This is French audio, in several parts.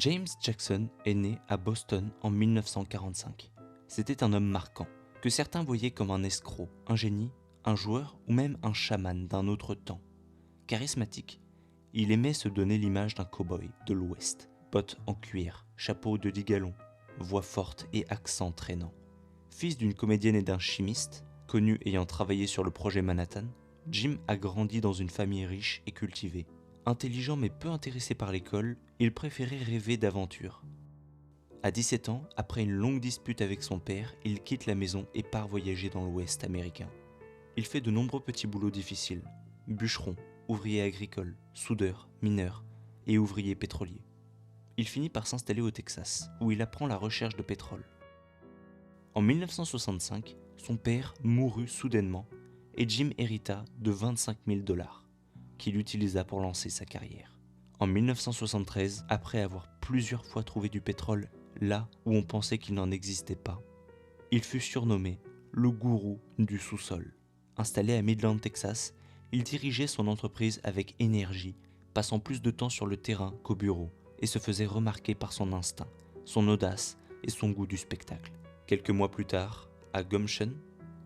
James Jackson est né à Boston en 1945. C'était un homme marquant, que certains voyaient comme un escroc, un génie, un joueur ou même un chaman d'un autre temps. Charismatique, il aimait se donner l'image d'un cow-boy de l'Ouest. Bottes en cuir, chapeau de 10 gallons, voix forte et accent traînant. Fils d'une comédienne et d'un chimiste, connu ayant travaillé sur le projet Manhattan, Jim a grandi dans une famille riche et cultivée. Intelligent mais peu intéressé par l'école, il préférait rêver d'aventure. À 17 ans, après une longue dispute avec son père, il quitte la maison et part voyager dans l'Ouest américain. Il fait de nombreux petits boulots difficiles. Bûcheron, ouvrier agricole, soudeur, mineur et ouvrier pétrolier. Il finit par s'installer au Texas, où il apprend la recherche de pétrole. En 1965, son père mourut soudainement et Jim hérita de 25 000 dollars, qu'il utilisa pour lancer sa carrière. En 1973, après avoir plusieurs fois trouvé du pétrole là où on pensait qu'il n'en existait pas, il fut surnommé le gourou du sous-sol. Installé à Midland, Texas, il dirigeait son entreprise avec énergie, passant plus de temps sur le terrain qu'au bureau, et se faisait remarquer par son instinct, son audace et son goût du spectacle. Quelques mois plus tard, à Gumption,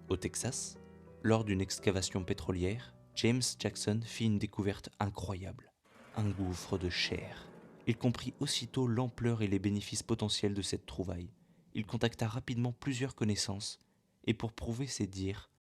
au Texas, lors d'une excavation pétrolière, James Jackson fit une découverte incroyable, un gouffre de chair. Il comprit aussitôt l'ampleur et les bénéfices potentiels de cette trouvaille. Il contacta rapidement plusieurs connaissances, et pour prouver ses dires,